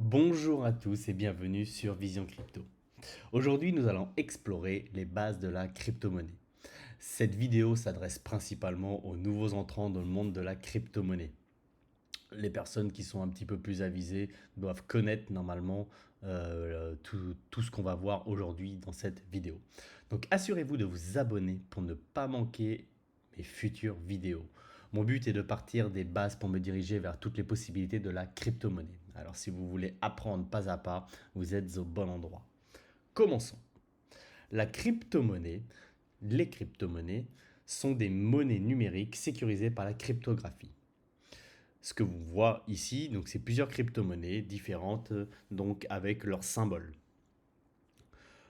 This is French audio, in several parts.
Bonjour à tous et bienvenue sur Vision Crypto. Aujourd'hui, nous allons explorer les bases de la crypto-monnaie. Cette vidéo s'adresse principalement aux nouveaux entrants dans le monde de la crypto-monnaie. Les personnes qui sont un petit peu plus avisées doivent connaître normalement tout ce qu'on va voir aujourd'hui dans cette vidéo. Donc assurez-vous de vous abonner pour ne pas manquer mes futures vidéos. Mon but est de partir des bases pour me diriger vers toutes les possibilités de la crypto-monnaie. Alors si vous voulez apprendre pas à pas, vous êtes au bon endroit. Commençons. La crypto-monnaie, les crypto-monnaies sont des monnaies numériques sécurisées par la cryptographie. Ce que vous voyez ici, donc c'est plusieurs crypto-monnaies différentes, donc avec leurs symboles.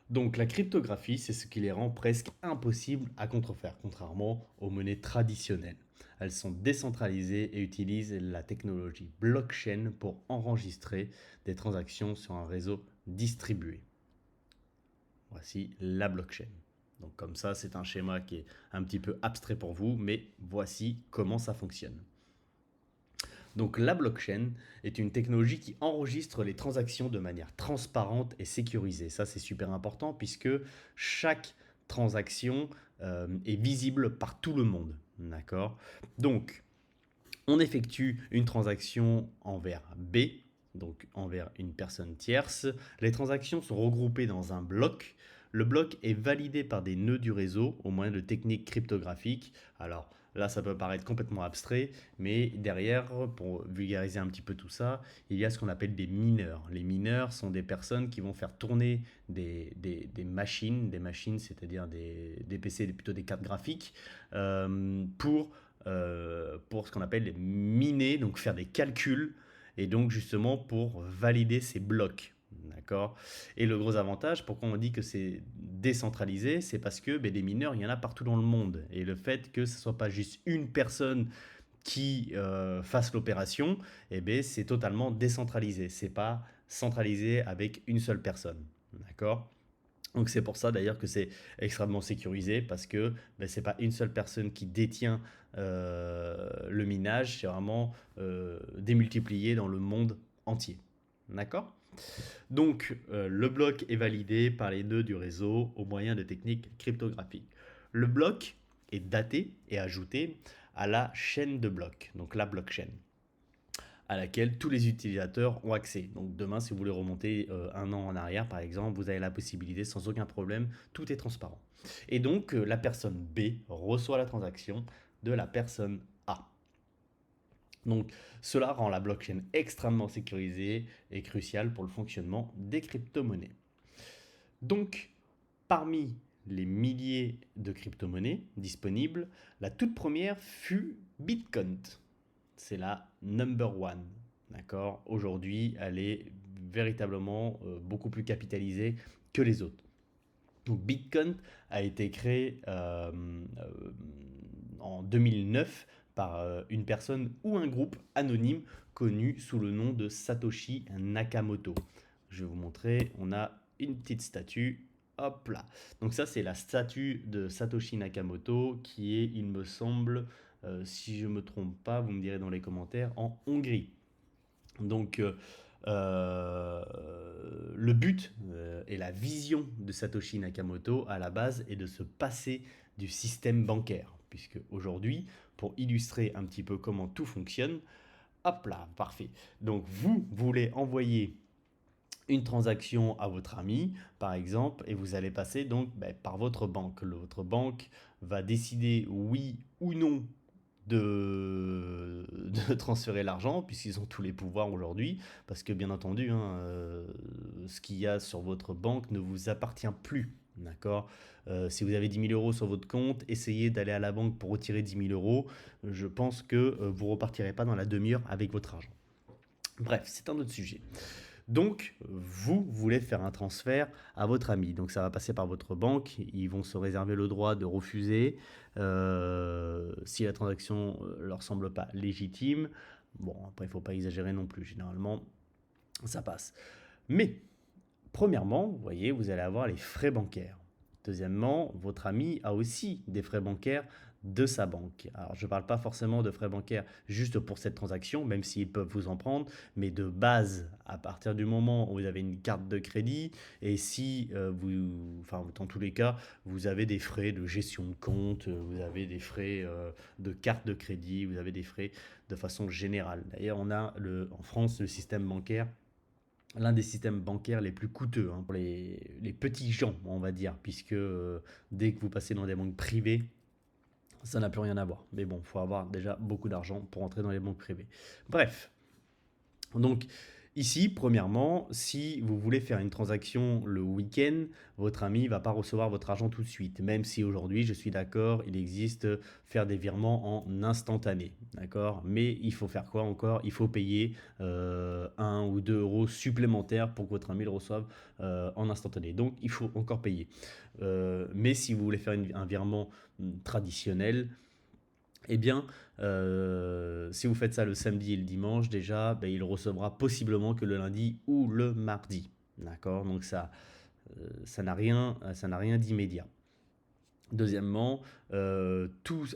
Donc la cryptographie, c'est ce qui les rend presque impossibles à contrefaire, contrairement aux monnaies traditionnelles. Elles sont décentralisées et utilisent la technologie blockchain pour enregistrer des transactions sur un réseau distribué. Voici la blockchain. Donc comme ça, c'est un schéma qui est un petit peu abstrait pour vous, mais voici comment ça fonctionne. Donc la blockchain est une technologie qui enregistre les transactions de manière transparente et sécurisée. Ça, c'est super important puisque chaque transaction est visible par tout le monde. D'accord. Donc, on effectue une transaction envers B, donc envers une personne tierce. Les transactions sont regroupées dans un bloc. Le bloc est validé par des nœuds du réseau au moyen de techniques cryptographiques. Alors là, ça peut paraître complètement abstrait, mais derrière, pour vulgariser un petit peu tout ça, il y a ce qu'on appelle des mineurs. Les mineurs sont des personnes qui vont faire tourner des machines, c'est-à-dire des PC, plutôt des cartes graphiques, pour ce qu'on appelle miner, donc faire des calculs, et donc justement pour valider ces blocs. D'accord. Et le gros avantage, pourquoi on dit que c'est décentralisé, c'est parce que des mineurs, il y en a partout dans le monde. Et le fait que ce ne soit pas juste une personne qui fasse l'opération, c'est totalement décentralisé. C'est pas centralisé avec une seule personne. D'accord. Donc c'est pour ça d'ailleurs que c'est extrêmement sécurisé parce que c'est pas une seule personne qui détient le minage, c'est vraiment démultiplié dans le monde entier. D'accord. Donc le bloc est validé par les nœuds du réseau au moyen de techniques cryptographiques. Le bloc est daté et ajouté à la chaîne de blocs, donc la blockchain, à laquelle tous les utilisateurs ont accès. Donc demain, si vous voulez remonter un an en arrière, par exemple, vous avez la possibilité sans aucun problème, tout est transparent. Et donc, la personne B reçoit la transaction de la personne A. Donc, cela rend la blockchain extrêmement sécurisée et cruciale pour le fonctionnement des crypto-monnaies. Donc, parmi les milliers de crypto-monnaies disponibles, la toute première fut Bitcoin. C'est la number one. D'accord. Aujourd'hui, elle est véritablement beaucoup plus capitalisée que les autres. Donc Bitcoin a été créé en 2009 par une personne ou un groupe anonyme connu sous le nom de Satoshi Nakamoto. Je vais vous montrer, on a une petite statue. Hop là. Donc ça, c'est la statue de Satoshi Nakamoto qui est, il me semble, si je ne me trompe pas, vous me direz dans les commentaires, en Hongrie. Donc euh, le but et la vision de Satoshi Nakamoto à la base est de se passer du système bancaire. Puisque aujourd'hui, pour illustrer un petit peu comment tout fonctionne, hop là, parfait. Donc vous voulez envoyer une transaction à votre ami, par exemple, et vous allez passer donc par votre banque. Votre banque va décider oui ou non de transférer l'argent, puisqu'ils ont tous les pouvoirs aujourd'hui, parce que bien entendu, ce qu'il y a sur votre banque ne vous appartient plus. D'accord. Si vous avez 10 000 euros sur votre compte, essayez d'aller à la banque pour retirer 10 000 euros. Je pense que vous ne repartirez pas dans la demi-heure avec votre argent. Bref, c'est un autre sujet. Donc, vous voulez faire un transfert à votre ami. Donc, ça va passer par votre banque. Ils vont se réserver le droit de refuser si la transaction leur semble pas légitime. Bon, après, il ne faut pas exagérer non plus. Généralement, ça passe. Mais, premièrement, vous voyez, vous allez avoir les frais bancaires. Deuxièmement, votre ami a aussi des frais bancaires de sa banque. Alors, je ne parle pas forcément de frais bancaires juste pour cette transaction, même s'ils peuvent vous en prendre, mais de base, à partir du moment où vous avez une carte de crédit, et si enfin, dans tous les cas, vous avez des frais de gestion de compte, vous avez des frais de carte de crédit, vous avez des frais de façon générale. D'ailleurs, on a en France le système bancaire, l'un des systèmes bancaires les plus coûteux pour les petits gens, on va dire, puisque dès que vous passez dans des banques privées, ça n'a plus rien à voir. Mais bon, il faut avoir déjà beaucoup d'argent pour entrer dans les banques privées. Bref, donc ici, premièrement, si vous voulez faire une transaction le week-end, votre ami ne va pas recevoir votre argent tout de suite. Même si aujourd'hui, je suis d'accord, il existe faire des virements en instantané. D'accord. Mais il faut faire quoi encore? Il faut payer 1 ou 2 euros supplémentaires pour que votre ami le reçoive en instantané. Donc, il faut encore payer. Mais si vous voulez faire un virement traditionnel, eh bien, si vous faites ça le samedi et le dimanche, déjà, ben, il recevra possiblement que le lundi ou le mardi. D'accord. Donc ça n'a rien d'immédiat. Deuxièmement,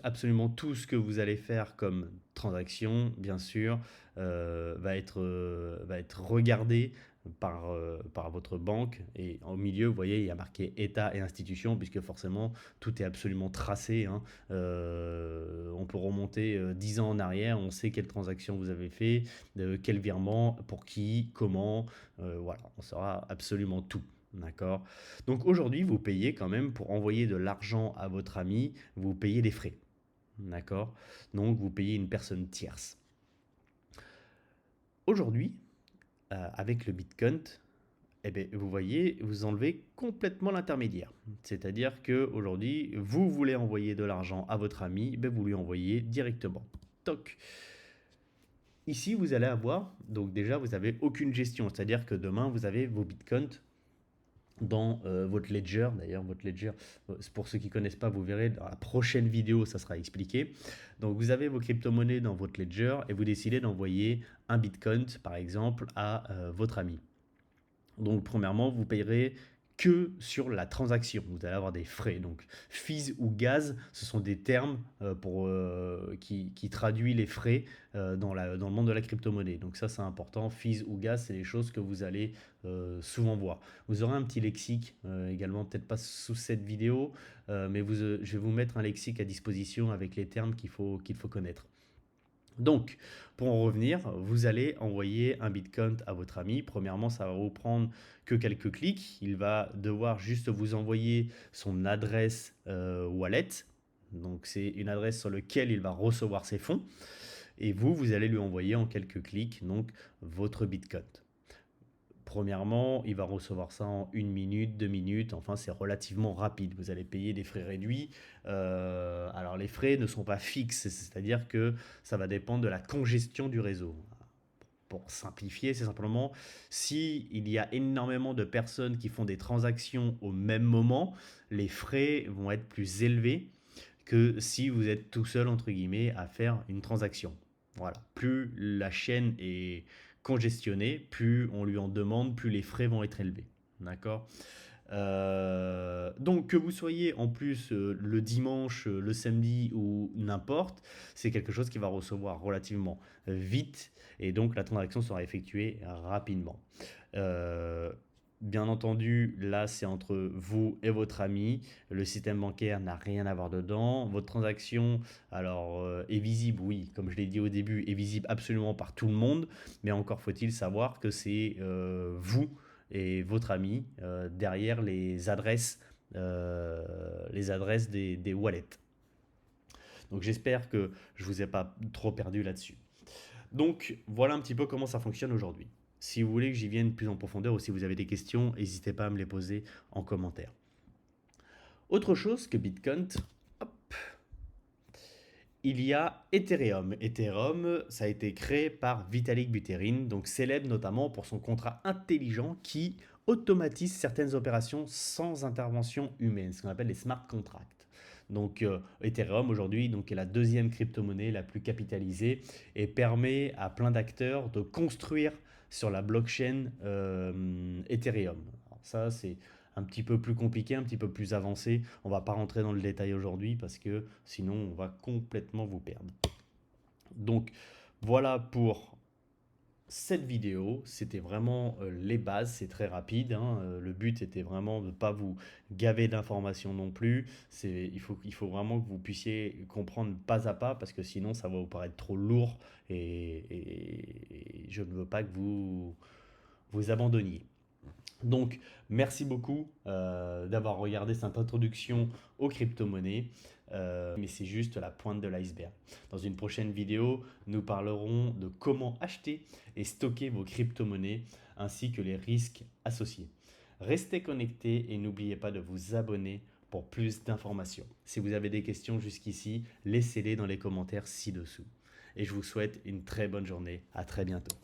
absolument tout ce que vous allez faire comme transaction, bien sûr, va être regardé par votre banque. Et au milieu, vous voyez, il y a marqué État et institution, puisque forcément, tout est absolument tracé, hein. On peut remonter 10 ans en arrière, on sait quelle transaction vous avez fait, quel virement, pour qui, comment, voilà, on saura absolument tout. D'accord. Donc aujourd'hui, vous payez quand même pour envoyer de l'argent à votre ami, vous payez des frais. D'accord. Donc vous payez une personne tierce. Aujourd'hui, avec le Bitcoin, eh bien, vous voyez, vous enlevez complètement l'intermédiaire. C'est-à-dire qu'aujourd'hui, vous voulez envoyer de l'argent à votre ami, eh bien, vous lui envoyez directement. Toc. Ici, vous allez avoir, donc déjà, vous n'avez aucune gestion. C'est-à-dire que demain, vous avez vos Bitcoins dans votre ledger. D'ailleurs, votre ledger, pour ceux qui ne connaissent pas, vous verrez dans la prochaine vidéo, ça sera expliqué. Donc, vous avez vos crypto-monnaies dans votre ledger et vous décidez d'envoyer un Bitcoin, par exemple, à votre ami. Donc, premièrement, vous payerez que sur la transaction. Vous allez avoir des frais. Donc, fees ou gaz, ce sont des termes qui traduisent les frais dans le monde de la crypto-monnaie. Donc, ça, c'est important. Fees ou gaz, c'est des choses que vous allez souvent voir. Vous aurez un petit lexique également, peut-être pas sous cette vidéo, mais je vais vous mettre un lexique à disposition avec les termes qu'il faut connaître. Donc, pour en revenir, vous allez envoyer un Bitcoin à votre ami. Premièrement, ça va vous prendre que quelques clics. Il va devoir juste vous envoyer son adresse wallet. Donc, c'est une adresse sur laquelle il va recevoir ses fonds. Et vous allez lui envoyer en quelques clics donc votre Bitcoin. Premièrement, il va recevoir ça en 1 minute, 2 minutes, enfin c'est relativement rapide. Vous allez payer des frais réduits. Alors les frais ne sont pas fixes, c'est-à-dire que ça va dépendre de la congestion du réseau. Pour simplifier, c'est simplement si il y a énormément de personnes qui font des transactions au même moment, les frais vont être plus élevés que si vous êtes tout seul, entre guillemets, à faire une transaction. Voilà. Plus la chaîne est congestionnée, plus on lui en demande, plus les frais vont être élevés. D'accord. Donc que vous soyez en plus le dimanche, le samedi ou n'importe, c'est quelque chose qui va recevoir relativement vite et donc la transaction sera effectuée rapidement. Bien entendu, là, c'est entre vous et votre ami. Le système bancaire n'a rien à voir dedans. Votre transaction, alors, est visible, oui, comme je l'ai dit au début, est visible absolument par tout le monde. Mais encore faut-il savoir que c'est vous et votre ami derrière les adresses des wallets. Donc, j'espère que je ne vous ai pas trop perdu là-dessus. Donc, voilà un petit peu comment ça fonctionne aujourd'hui. Si vous voulez que j'y vienne plus en profondeur ou si vous avez des questions, n'hésitez pas à me les poser en commentaire. Autre chose que Bitcoin, hop, il y a Ethereum. Ethereum, ça a été créé par Vitalik Buterin, donc célèbre notamment pour son contrat intelligent qui automatise certaines opérations sans intervention humaine, ce qu'on appelle les smart contracts. Donc Ethereum aujourd'hui donc, est la deuxième crypto-monnaie la plus capitalisée et permet à plein d'acteurs de construire sur la blockchain Ethereum. Alors ça, c'est un petit peu plus compliqué, un petit peu plus avancé. On va pas rentrer dans le détail aujourd'hui parce que sinon on va complètement vous perdre. Donc voilà pour cette vidéo, c'était vraiment les bases, c'est très rapide, hein, le but était vraiment de ne pas vous gaver d'informations non plus. Il faut vraiment que vous puissiez comprendre pas à pas parce que sinon ça va vous paraître trop lourd et je ne veux pas que vous vous abandonniez. Donc, merci beaucoup d'avoir regardé cette introduction aux crypto-monnaies. Mais c'est juste la pointe de l'iceberg. Dans une prochaine vidéo, nous parlerons de comment acheter et stocker vos crypto-monnaies ainsi que les risques associés. Restez connectés et n'oubliez pas de vous abonner pour plus d'informations. Si vous avez des questions jusqu'ici, laissez-les dans les commentaires ci-dessous. Et je vous souhaite une très bonne journée. À très bientôt.